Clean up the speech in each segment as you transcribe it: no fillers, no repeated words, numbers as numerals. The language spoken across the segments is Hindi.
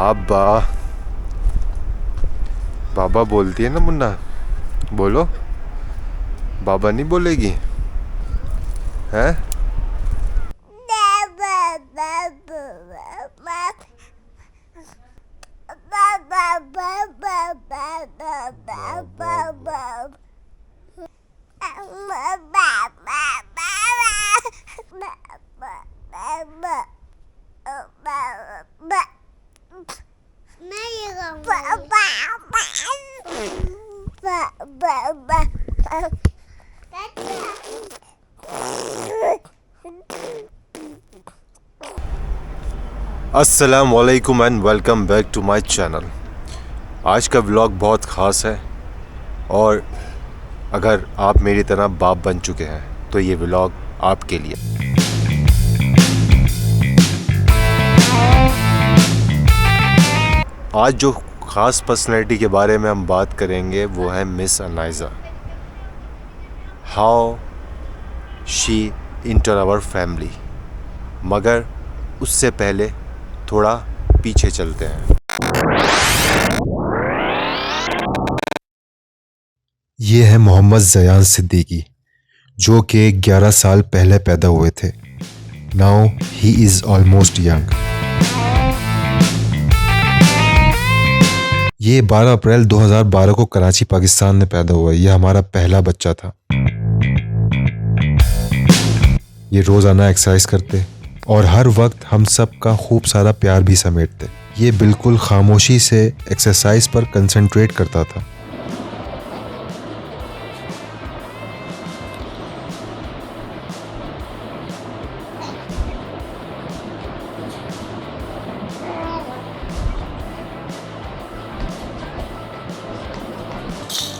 बाबा बाबा बोलती है ना मुन्ना, बोलो। बाबा नहीं बोलेगी हैं? मैं ये अस्सलाम वालेकुम and welcome back to my channel. आज का व्लॉग बहुत ख़ास है और अगर आप मेरी तरह बाप बन चुके हैं तो ये व्लॉग आपके लिए। आज जो ख़ास पर्सनैलिटी के बारे में हम बात करेंगे वो है miss Anaiza. How she enter our family. मगर उससे पहले थोड़ा पीछे चलते हैं। ये है मोहम्मद ज़यान सिद्दीकी, जो कि 11 साल पहले पैदा हुए थे। Now he is almost young. ये 12 अप्रैल 2012 को कराची पाकिस्तान में पैदा हुआ। ये हमारा पहला बच्चा था। ये रोज़ाना एक्सरसाइज करते और हर वक्त हम सब का खूब सारा प्यार भी समेटते। ये बिल्कुल खामोशी से एक्सरसाइज पर कंसंट्रेट करता था।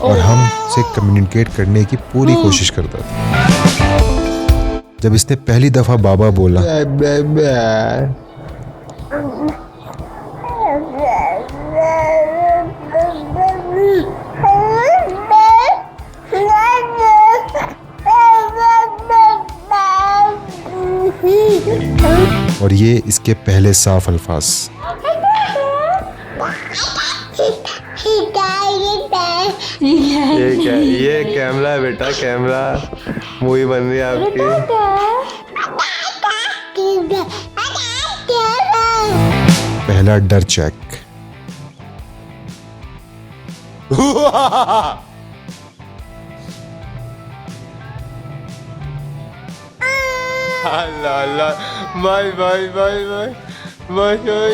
और हमसे कम्युनिकेट करने की पूरी कोशिश करता था। जब इसने पहली दफ़ा बाबा बोला और ये इसके पहले साफ अल्फाज। ये कैमरा है बेटा, कैमरा। मूवी बन रही है आपकी। पहला डर चेक। अल्लाह अल्लाह, bye bye bye bye bye bye.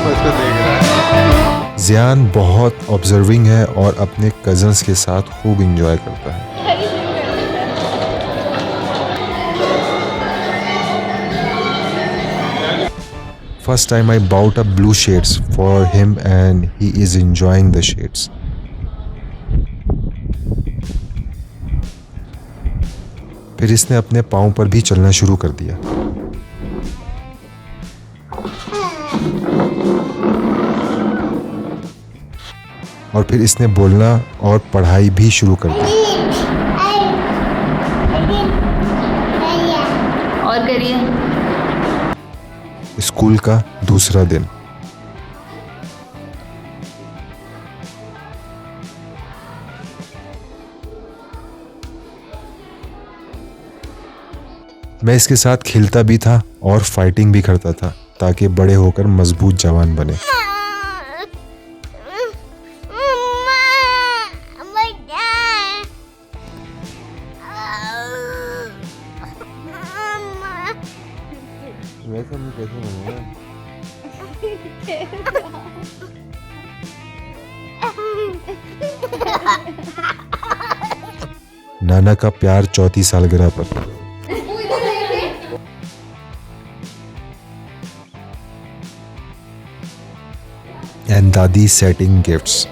उसको देख रहा है। ज़यान बहुत ऑब्जर्विंग है और अपने कज़न्स के साथ खूब इंजॉय करता है। First time I bought up blue shades for him and he is enjoying the shades. फिर इसने अपने पाँव पर भी चलना शुरू कर दिया। और फिर इसने बोलना और पढ़ाई भी शुरू कर दी। और करिए। स्कूल का दूसरा दिन। मैं इसके साथ खेलता भी था और फाइटिंग भी करता था ताकि बड़े होकर मजबूत जवान बने। वैसे नहीं कैसे बनेगा? नाना का प्यार चौथी सालगिरह पर। एंड दादी सेटिंग गिफ्ट्स।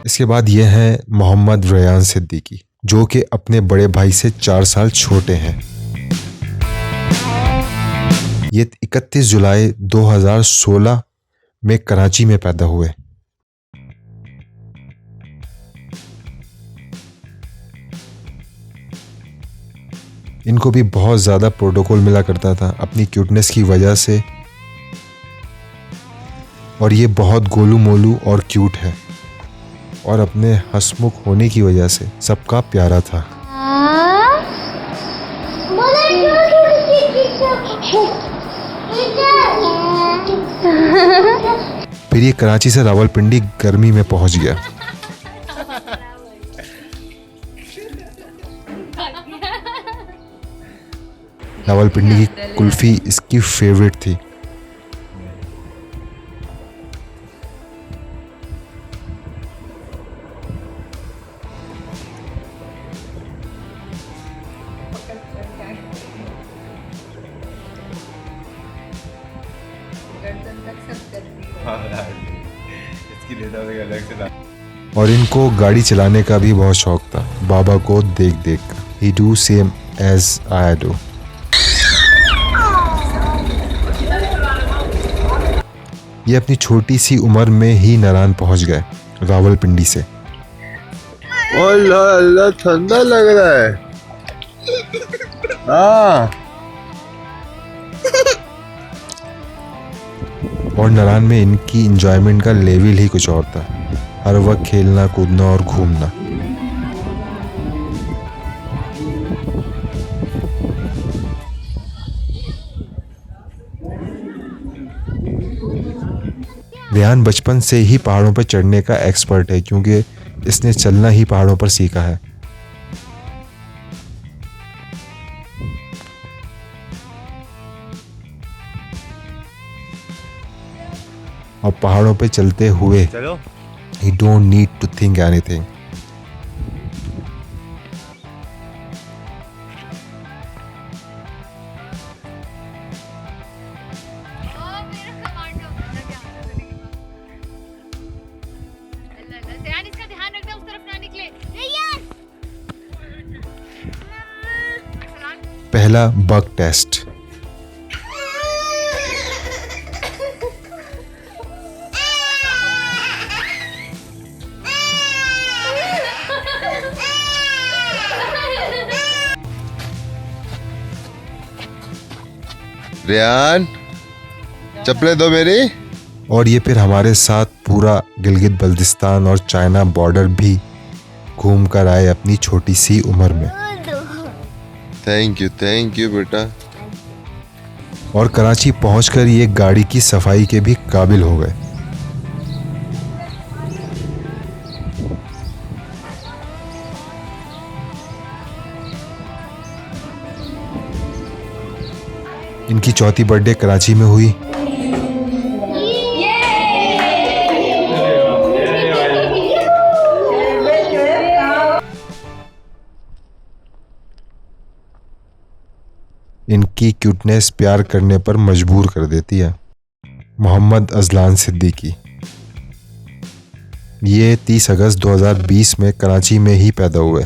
इसके बाद ये है मोहम्मद रयान सिद्दीकी, जो कि अपने बड़े भाई से 4 साल छोटे हैं। ये 31 जुलाई 2016 में कराची में पैदा हुए। इनको भी बहुत ज़्यादा प्रोटोकॉल मिला करता था अपनी क्यूटनेस की वजह से, और ये बहुत गोलू मोलू और क्यूट है और अपने हंसमुख होने की वजह से सबका प्यारा था। फिर ये कराची से रावलपिंडी गर्मी में पहुंच गया। रावलपिंडी की कुल्फी इसकी फेवरेट थी। और इनको गाड़ी चलाने का भी बहुत शौक था, बाबा को देख देख कर। He do same as I do. ये अपनी छोटी सी उम्र में ही नारायण पहुंच गए रावलपिंडी से। अल्लाह अल्लाह, ठंडा लग रहा है। हाँ, और नारायण में इनकी इंजॉयमेंट का लेवल ही कुछ और था। हर वक्त खेलना कूदना और घूमना। रेहान बचपन से ही पहाड़ों पर चढ़ने का एक्सपर्ट है, क्योंकि इसने चलना ही पहाड़ों पर सीखा है। और पहाड़ों पे चलते हुए चलो। he don't need to think anything. पहला बग टेस्ट। रेहान, चप्पलें दो मेरी। और ये फिर हमारे साथ पूरा गिलगित बल्तिस्तान और चाइना बॉर्डर भी घूम कर आए अपनी छोटी सी उम्र में। थैंक यू बेटा। और कराची पहुंचकर ये गाड़ी की सफाई के भी काबिल हो गए। इनकी चौथी बर्थडे कराची में हुई। इनकी क्यूटनेस प्यार करने पर मजबूर कर देती है। मोहम्मद अजलान सिद्दीकी, ये 30 अगस्त 2020 में कराची में ही पैदा हुए।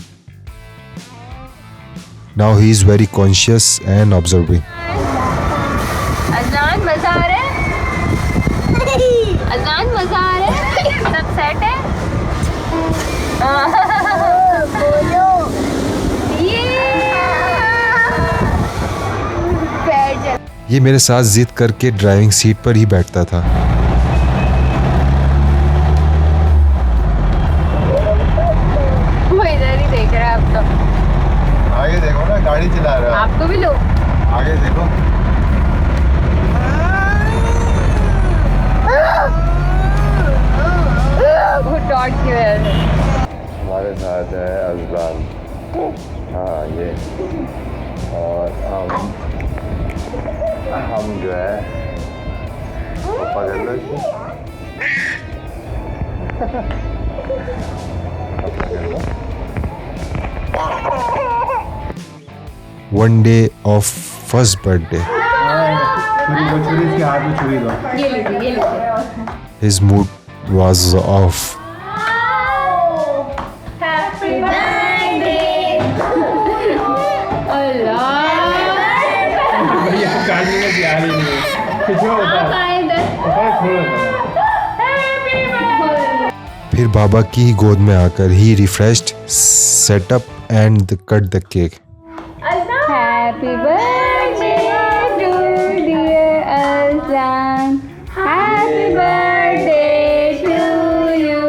Now he is very conscious and observing. Azlan मजा आ रहा है? अजलान मजा आ रहा है? सब सेट है? बोलो। ये मेरे साथ जिद करके ड्राइविंग सीट पर ही बैठता था। वो इधर ही देख रहा है अब तो। आगे देखो ना, गाड़ी चला रहा है। आपको भी लो। आगे देखो। वो डॉट की वजह से। हमारे साथ है अजलान। हाँ ये, और हम जो है पापा कर लो इसको। One day of first birthday, ये लीजिए। his mood was off. Happy birthday. अल्लाह। फिर बाबा की ही गोद में आकर ही refreshed, setup and cut the cake. Happy birthday to dear Aslan. Happy birthday to you.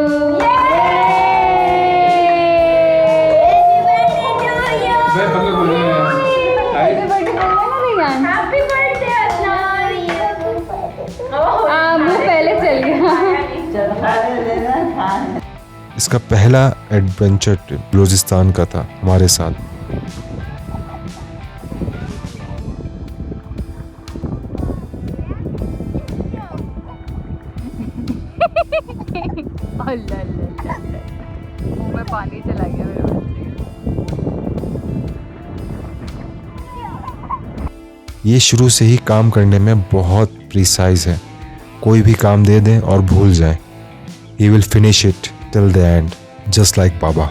Happy birthday Aslan. वो पहले चल गया. इसका पहला एडवेंचर ट्रिप बलूचिस्तान का था हमारे साथ। मुंह में पानी चला गया मेरे बच्चे। ये शुरू से ही काम करने में बहुत प्रिसाइज है। कोई भी काम दे दें और भूल जाएं। He will finish it till the end, just like Baba.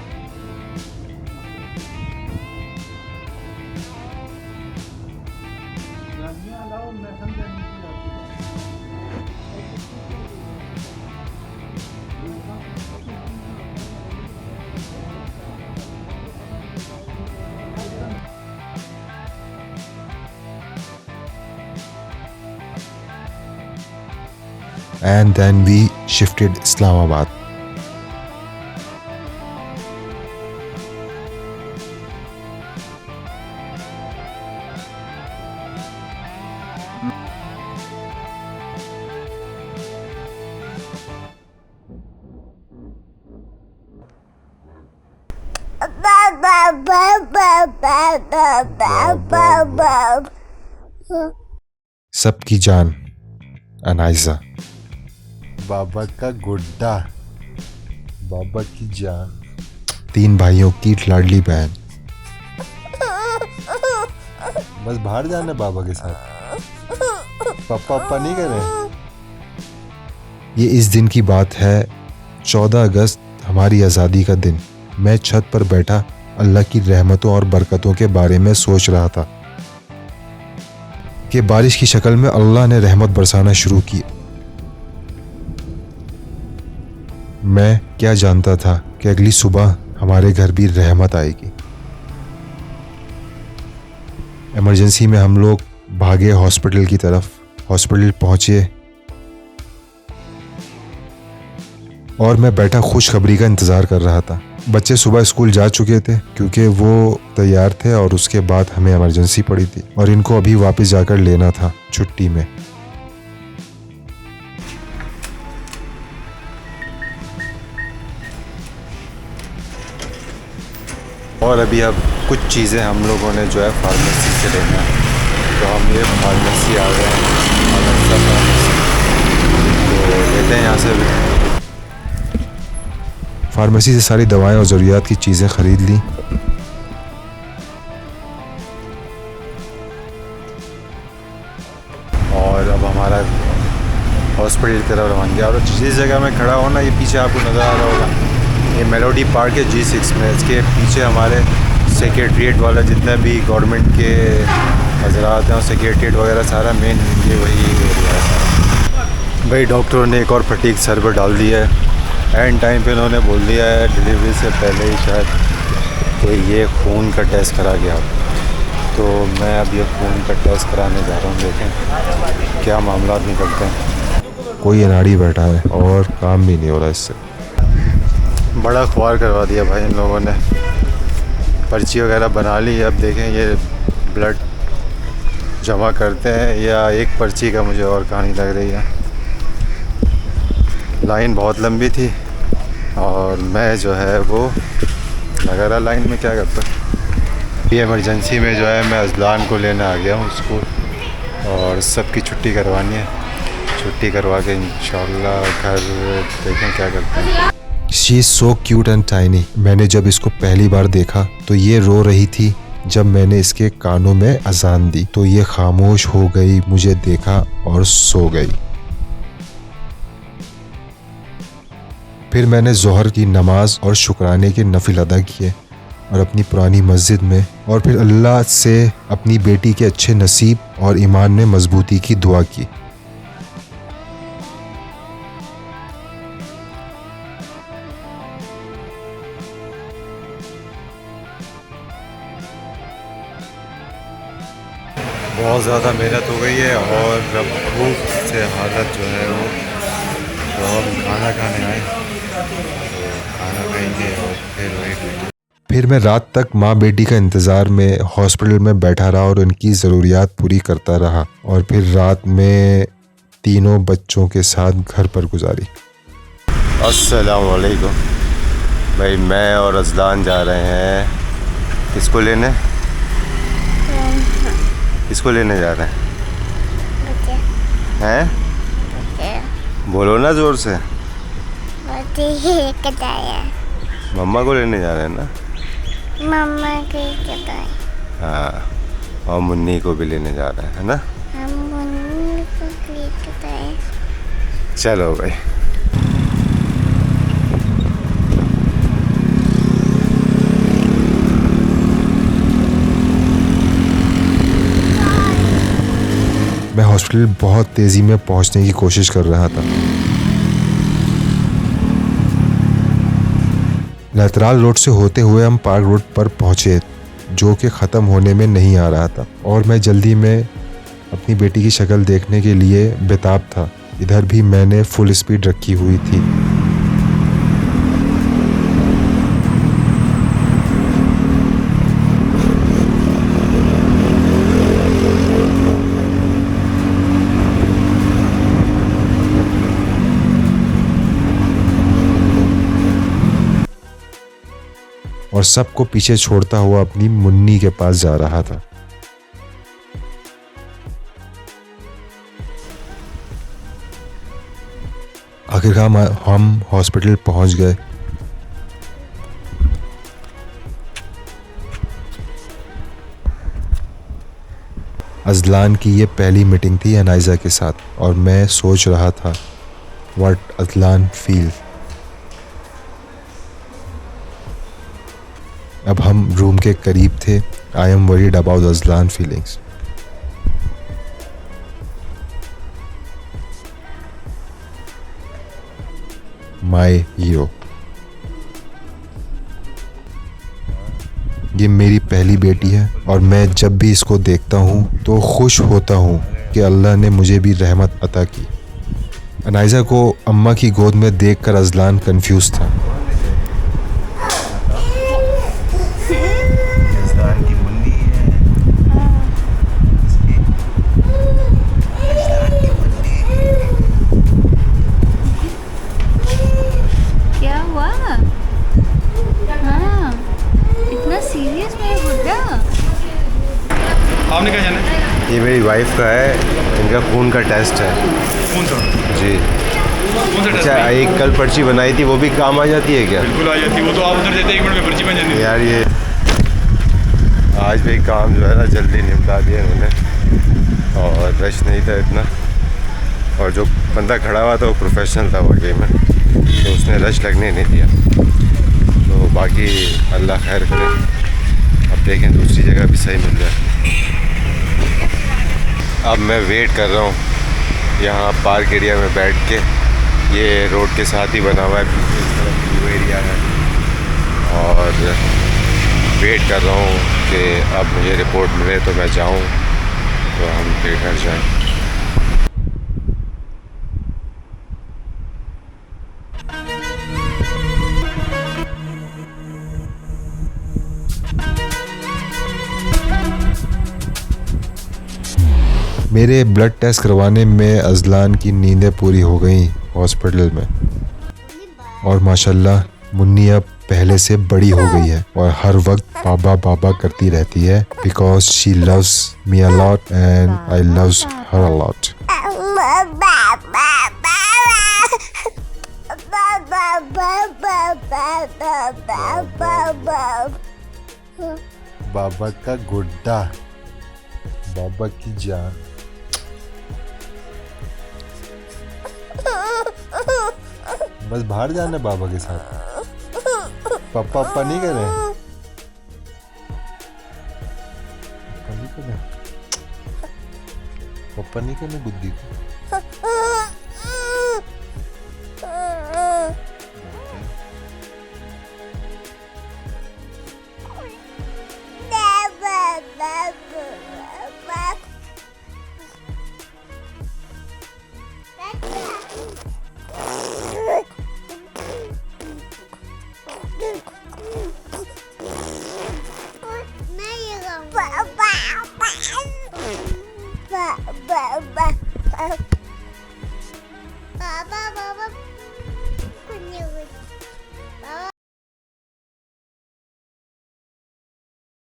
And then we shifted Islamabad. सबकी जान अनाइजा, बाबा का गुड्डा, बाबा की जान, 3 भाइयों की लाडली बहन। बस बाहर जाना बाबा के साथ, पापा नहीं कर रहे। ये इस दिन की बात है, 14 अगस्त, हमारी आज़ादी का दिन। मैं छत पर बैठा अल्लाह की रहमतों और बरकतों के बारे में सोच रहा था कि बारिश की शक्ल में अल्लाह ने रहमत बरसाना शुरू की। मैं क्या जानता था कि अगली सुबह हमारे घर भी रहमत आएगी। इमरजेंसी में हम लोग भागे हॉस्पिटल की तरफ। हॉस्पिटल पहुंचे और मैं बैठा खुशखबरी का इंतज़ार कर रहा था। बच्चे सुबह स्कूल जा चुके थे क्योंकि वो तैयार थे और उसके बाद हमें इमरजेंसी पड़ी थी और इनको अभी वापस जाकर लेना था छुट्टी में। और अभी अब कुछ चीज़ें हम लोगों ने जो है फार्मेसी से लेना है, तो हम ये फार्मेसी आ गए हैं, तो लेते हैं यहाँ से। फार्मेसी से सारी दवाएं और ज़रूरियात की चीज़ें ख़रीद ली। और अब हमारा हॉस्पिटल की तरफ रवाना गया। और जिस जगह में खड़ा हूँ ना, ये पीछे आपको नज़र आ रहा होगा, ये मेलोडी पार्क है G6 में। इसके पीछे हमारे सेक्रेटरीट वाला जितना भी गवर्नमेंट के हजरात हैं और सेक्रेटरीट वगैरह सारा मेन ये वही एरिया है। भाई डॉक्टरों ने एक और फटीक सर पर डाल दिया है। एंड टाइम पे उन्होंने बोल दिया है डिलीवरी से पहले ही शायद कि ये खून का टेस्ट करा गया। तो मैं अब ये खून का टेस्ट कराने जा रहा हूँ, देखें क्या मामला निकलते हैं। कोई अनाड़ी बैठा है और काम भी नहीं हो रहा इससे। बड़ा ख्वार करवा दिया भाई इन लोगों ने। पर्ची वगैरह बना ली। अब देखें ये ब्लड जमा करते हैं या एक पर्ची का मुझे और कहानी लग रही है। लाइन बहुत लंबी थी और मैं जो है वो लगा रहा लाइन में, क्या करता। ये इमरजेंसी में जो है मैं अजलान को लेने आ गया हूँ स्कूल और सबकी छुट्टी करवानी है। छुट्टी करवा के इंशाल्लाह घर देखें क्या करते हैं। She is so cute and tiny. मैंने जब इसको पहली बार देखा तो ये रो रही थी। जब मैंने इसके कानों में अजान दी तो ये खामोश हो गई, मुझे देखा और सो गई। फिर मैंने ज़ोहर की नमाज और शुक्राने के नफिल अदा किए और अपनी पुरानी मस्जिद में, और फिर अल्लाह से अपनी बेटी के अच्छे नसीब और ईमान में मजबूती की दुआ की। बहुत ज़्यादा मेहनत हो गई है और अब भूख से हालत जो है वो, तो हम खाना खाने आए, तो खाना खाएंगे और फिर वही। फिर मैं रात तक माँ बेटी का इंतज़ार में हॉस्पिटल में बैठा रहा और उनकी ज़रूरियात पूरी करता रहा, और फिर रात में तीनों बच्चों के साथ घर पर गुजारी। अस्सलाम वालेकुम भाई, मैं और अजलान जा रहे हैं किसको लेने? किसको लेने जा रहे हैं? बोलो ना ज़ोर से। मम्मा को लेने जा रहे हैं ना? मम्मा के हाँ, और मुन्नी को भी लेने जा रहे हैं, है ना? हम मुन्नी को लेके गए। चलो भाई। मैं हॉस्पिटल बहुत तेज़ी में पहुंचने की कोशिश कर रहा था। लतराल रोड से होते हुए हम पार्क रोड पर पहुंचे, जो कि ख़त्म होने में नहीं आ रहा था, और मैं जल्दी में अपनी बेटी की शक्ल देखने के लिए बेताब था। इधर भी मैंने फुल स्पीड रखी हुई थी। और सबको पीछे छोड़ता हुआ अपनी मुन्नी के पास जा रहा था। आखिरकार हम हॉस्पिटल पहुंच गए। अजलान की ये पहली मीटिंग थी अनाइजा के साथ, और मैं सोच रहा था व्हाट अजलान फील। अब हम रूम के करीब थे। I am worried about Azlan feelings. My hero. ये मेरी पहली बेटी है, और मैं जब भी इसको देखता हूँ तो खुश होता हूँ कि अल्लाह ने मुझे भी रहमत अता की। अनाइजा को अम्मा की गोद में देखकर अजलान कंफ्यूज था। आपने क्या जाना है? ये मेरी वाइफ का है, इनका खून का टेस्ट है। कौन सा? जी। कौन सा टेस्ट? अच्छा, एक कल पर्ची बनाई थी, वो भी काम आ जाती है क्या? बिल्कुल आ जाती है, वो तो आप उधर देते 1 मिनट में पर्ची बन जाती है। यार ये आज भी काम जो है ना जल्दी निपटा दिया इन्होंने, और रश नहीं था इतना, और जो बंदा खड़ा हुआ था वो प्रोफेशनल था वाकई में, तो उसने रश लगने नहीं दिया। तो बाकी अल्लाह खैर करे, अब देखें दूसरी जगह भी सही मिल जाए। अब मैं वेट कर रहा हूँ यहाँ पार्क एरिया में बैठ के। ये रोड के साथ ही बना हुआ है, पीछे इस तरफ व्यू एरिया है, और वेट कर रहा हूँ कि अब मुझे रिपोर्ट मिले तो मैं जाऊँ, तो हम फिर घर जाएँ। मेरे ब्लड टेस्ट करवाने में अजलान की नींदें पूरी हो गई हॉस्पिटल में, और माशाल्लाह मुन्नी अब पहले से बड़ी हो गई है और हर वक्त बाबा बाबा करती रहती है, because she loves me a lot and I loves her a lot. बाबा का गुड्डा, बाबा की जान। बस बाहर जाना है बाबा के साथ। पापा पापा नहीं कर रहे? पापा नहीं करने बुद्धि को।